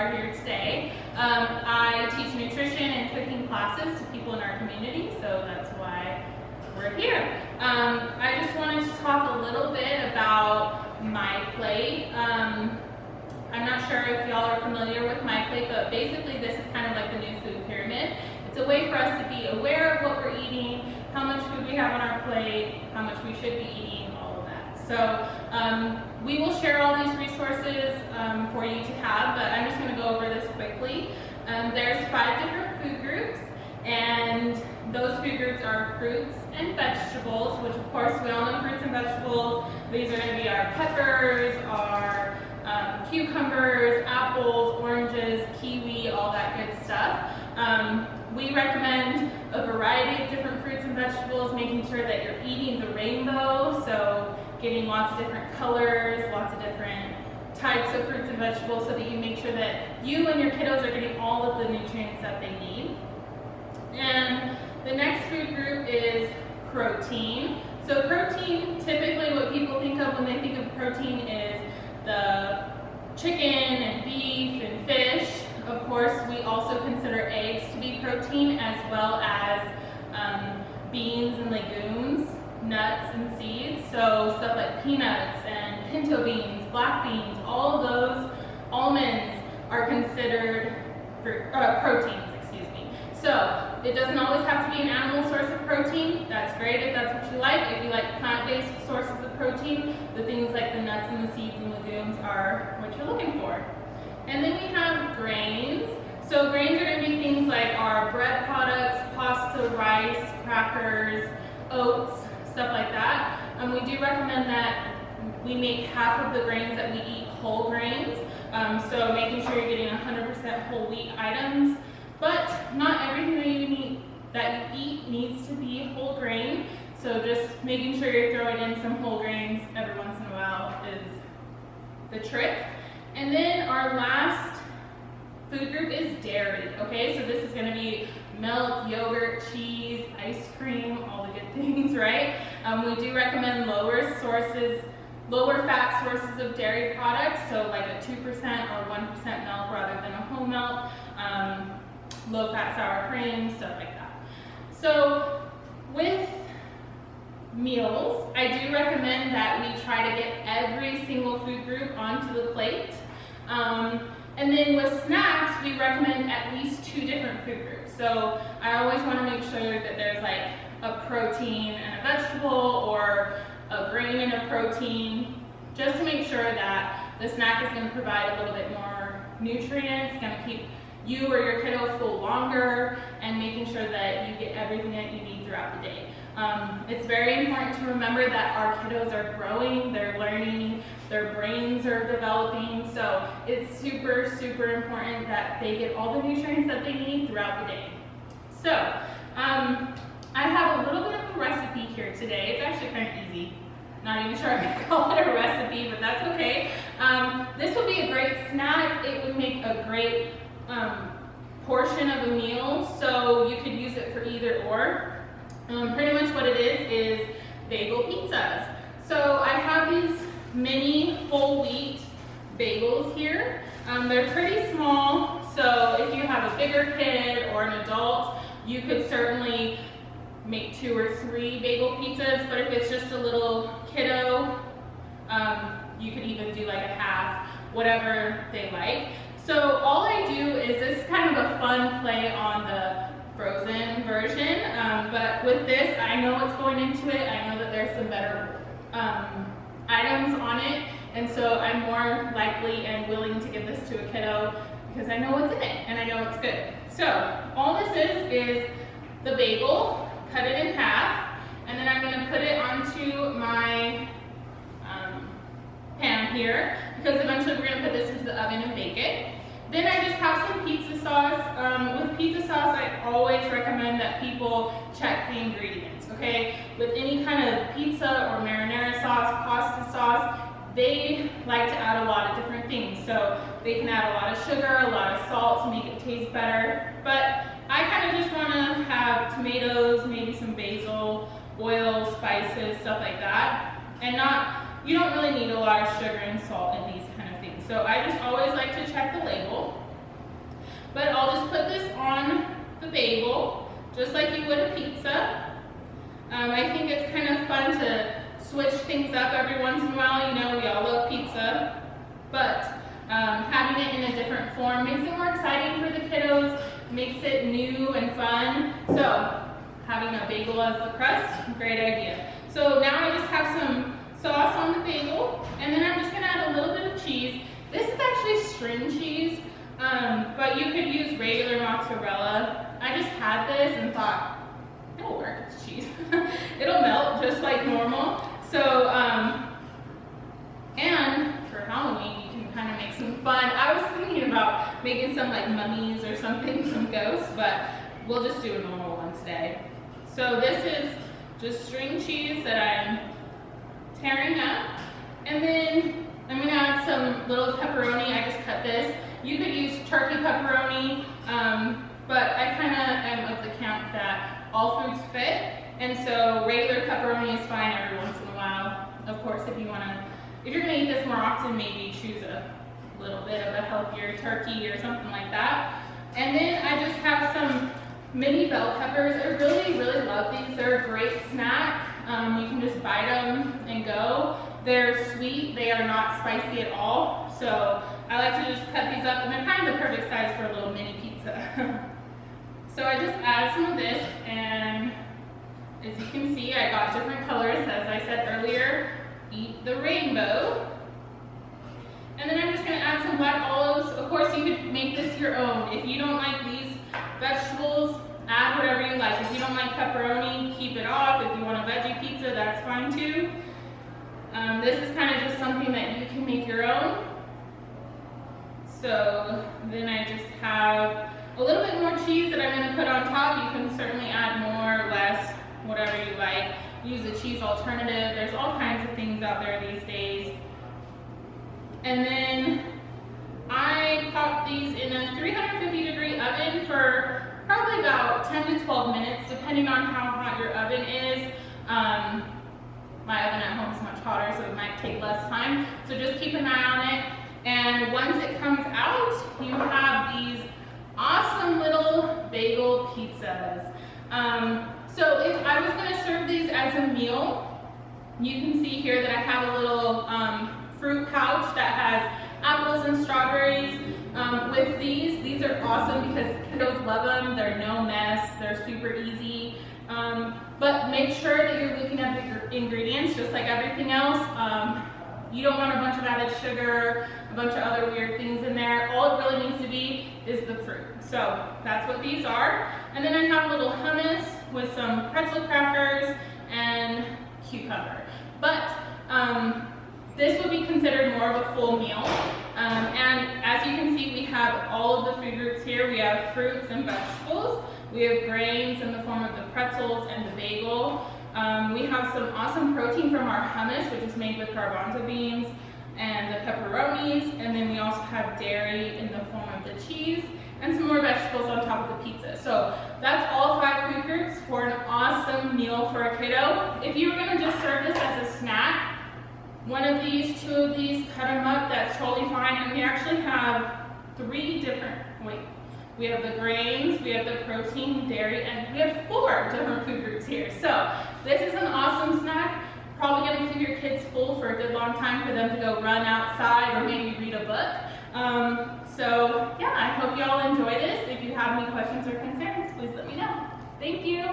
are here today. I teach nutrition and cooking classes to people in our community, so that's why we're here. I just wanted to talk a little bit about My Plate. I'm not sure if y'all are familiar with My Plate, but basically this is kind of like the new food pyramid. It's a way for us to be aware of what we're eating, how much food we have on our plate, how much we should be eating, all of that. So we will share all these resources for you to have, but I'm just going to go over this quickly. There's 5 different food groups, and those food groups are fruits and vegetables, which of course we all know fruits and vegetables. These are going to be our peppers, our cucumbers, apples, oranges, kiwi, all that good stuff. We recommend a variety of different fruits and vegetables, making sure that you're eating the rainbow, so getting lots of different colors, lots of different types of fruits and vegetables so that you make sure that you and your kiddos are getting all of the nutrients that they need. And the next food group is protein. So protein, typically what people think of when they think of protein is the chicken and beef and fish. Of course, we also consider eggs to be protein, as well as beans and legumes, nuts and seeds. So stuff like peanuts and pinto beans, black beans, all of those, almonds are considered proteins, excuse me. So it doesn't always have to be an animal source of protein. That's great if that's what you like. If you like plant-based sources of protein, the things like the nuts and the seeds and legumes are what you're looking for. And then we have grains. So grains are going to be things like our bread products, pasta, rice, crackers, oats, stuff like that. We do recommend that we make half of the grains that we eat whole grains. So making sure you're getting 100% whole wheat items. But not everything that you eat needs to be whole grain. So just making sure you're throwing in some whole grains every once in a while is the trick. And then our last food group is dairy, okay? So this is gonna be milk, yogurt, cheese, ice cream, all the good things, right? We do recommend lower fat sources of dairy products, so like a 2% or 1% milk rather than a whole milk, low fat sour cream, stuff like that. So with meals, I do recommend that we try to get every single food group onto the plate. And then with snacks, we recommend at least 2 different food groups. So I always want to make sure that there's like a protein and a vegetable, or a grain and a protein, just to make sure that the snack is going to provide a little bit more nutrients, going to keep you or your kiddo full longer, and making sure that you get everything that you need throughout the day. It's very important to remember that our kiddos are growing, they're learning, their brains are developing, so it's super, super important that they get all the nutrients that they need throughout the day. So, I have a little bit of a recipe here today. It's actually kind of easy. Not even sure I can call it a recipe, but that's okay. This would be a great snack. It would make a great portion of a meal, so you could use it for either or. Pretty much what it is bagel pizzas. So I have these mini whole wheat bagels here. They're pretty small, so if you have a bigger kid or an adult, you could certainly make 2 or 3 bagel pizzas, but if it's just a little kiddo, you could even do like a half, whatever they like. So all I do is, this is kind of a fun play on the frozen version, but with this, I know what's going into it. I know that there's some better items on it, and so I'm more likely and willing to give this to a kiddo because I know what's in it and I know it's good. So all this is the bagel, cut it in half, and then I'm going to put it onto my pan here, because eventually we're going to put this into the oven and bake it. Then I just have some pizza sauce. With pizza sauce, I always recommend that people check the ingredients, okay? With any kind of pizza or marinara sauce, pasta sauce, they like to add a lot of different things. So they can add a lot of sugar, a lot of salt to make it taste better. But I kind of just want to have tomatoes, maybe some basil, oil, spices, stuff like that. And you don't really need a lot of sugar and salt in these kind of things. So I just always like to check the label. But I'll just put this on the bagel, just like you would a pizza. I think it's kind of fun to switch things up every once in a while. You know, we all love pizza, but having it in a different form makes it more exciting for the kiddos, makes it new and fun. So having a bagel as the crust, great idea. So now I just have some sauce on the bagel, and then I'm just gonna add a little bit of cheese. This is actually string cheese, but you could use regular mozzarella. I just had this and thought, it'll work, it's cheese. It'll melt just like normal. So, and for Halloween, you can kind of make some fun. I was thinking about making some like mummies or something, some ghosts, but we'll just do a normal one today. So this is just string cheese that I'm tearing up. And then I'm gonna add some little pepperoni. I just cut this. You could use turkey pepperoni, but I kind of am of the camp that all foods fit. And so regular pepperoni is fine every once in a while. Of course, if you're gonna eat this more often, maybe choose a little bit of a healthier turkey or something like that. And then I just have some mini bell peppers. I really, really love these. They're a great snack. You can just bite them and go. They're sweet, they are not spicy at all. So I like to just cut these up, and they're kind of the perfect size for a little mini pizza. So I just add some of this, and as you can see, I got different colors. As I said earlier, eat the rainbow. And then I'm just gonna add some black olives. Of course, you could make this your own. If you don't like these vegetables, add whatever you like. If you don't like pepperoni, keep it off. If you want a veggie pizza, that's fine too. This is kind of just something that you can make your own. So then I just have a little bit more cheese that I'm going to put on top. You can certainly add more, less, whatever you like. Use a cheese alternative. There's all kinds of things out there these days. And then I pop these in a 350-degree oven for probably about 10 to 12 minutes, depending on how hot your oven is. My oven at home is much hotter, so it might take less time. So just keep an eye on it. And once it comes out, you have these awesome little bagel pizzas. So if I was gonna serve these as a meal, you can see here that I have a little fruit pouch that has apples and strawberries. With these are awesome because kiddos love them. They're no mess, they're super easy. But make sure that you're looking at the ingredients, just like everything else. You don't want a bunch of added sugar, a bunch of other weird things in there. All it really needs to be is the fruit. So that's what these are. And then I have a little hummus with some pretzel crackers and cucumber. But this would be considered more of a full meal. And as you can see, we have all of the food groups here. We have fruits and vegetables. We have grains in the form of the pretzels and the bagel. We have some awesome protein from our hummus, which is made with garbanzo beans, and the pepperonis, and then we also have dairy in the form of the cheese, and some more vegetables on top of the pizza. So that's all 5 food groups for an awesome meal for a kiddo. If you were gonna just serve this as a snack, 1 of these, 2 of these, cut them up, that's totally fine. And we actually have 3 different, we have the grains, we have the protein, dairy, and we have 4 different food groups here. So this is an awesome snack. Probably gonna keep your kids full for a good long time for them to go run outside or maybe read a book. So yeah, I hope y'all enjoy this. If you have any questions or concerns, please let me know. Thank you.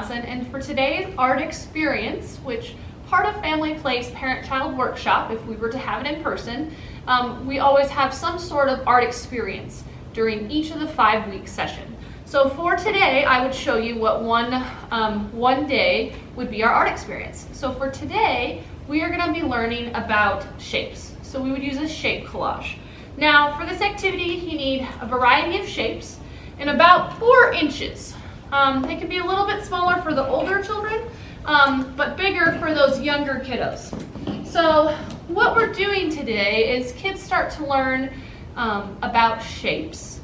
And for today's art experience, which part of Family Play's parent-child workshop, if we were to have it in person, we always have some sort of art experience during each of the 5-week session. So for today, I would show you what one day would be our art experience. So for today, we are going to be learning about shapes. So So we would use a shape collage. Now for this activity, you need a variety of shapes in about 4 inches. They can be a little bit smaller for the older children, but bigger for those younger kiddos. So what we're doing today is kids start to learn about shapes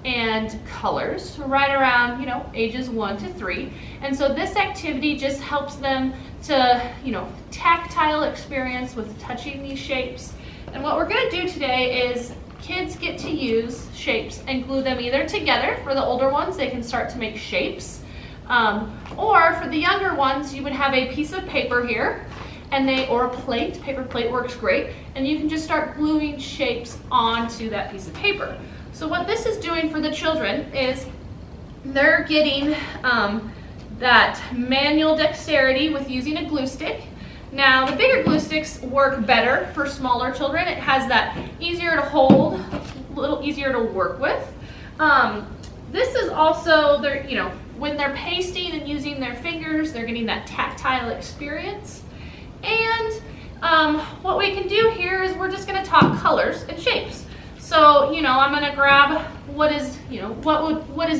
and colors right around, ages 1 to 3. And so this activity just helps them to, tactile experience with touching these shapes. And what we're going to do today is kids get to use shapes and glue them either together. For the older ones, they can start to make shapes. Or for the younger ones, you would have a piece of paper here, or a plate. Paper plate works great. And you can just start gluing shapes onto that piece of paper. So what this is doing for the children is they're getting that manual dexterity with using a glue stick. Now the bigger glue sticks work better for smaller children. It has that easier to hold, a little easier to work with. This is also, when they're pasting and using their fingers, they're getting that tactile experience. And what we can do here is we're just going to talk colors and shapes. So, I'm going to grab, what is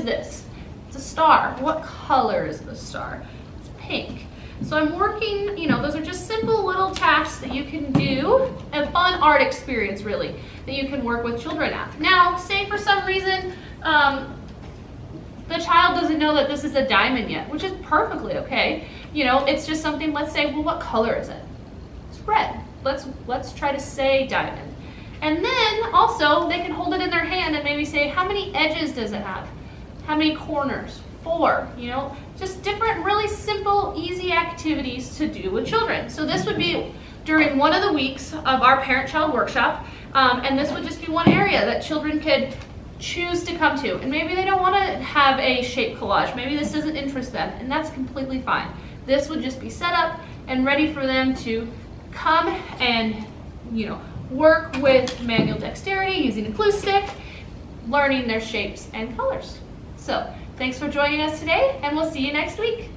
this? It's a star. What color is the star? It's pink. So I'm working, those are just simple little tasks that you can do, a fun art experience really, that you can work with children at. Now, say for some reason, the child doesn't know that this is a diamond yet, which is perfectly okay. It's just something, let's say, well, what color is it? It's red. Let's try to say diamond. And then also they can hold it in their hand and maybe say, how many edges does it have? How many corners? 4, just different really simple, easy activities to do with children. So this would be during one of the weeks of our parent-child workshop, and this would just be one area that children could choose to come to. And maybe they don't want to have a shape collage. Maybe this doesn't interest them, and that's completely fine. This would just be set up and ready for them to come and, work with manual dexterity using a glue stick, learning their shapes and colors. So thanks for joining us today, and we'll see you next week.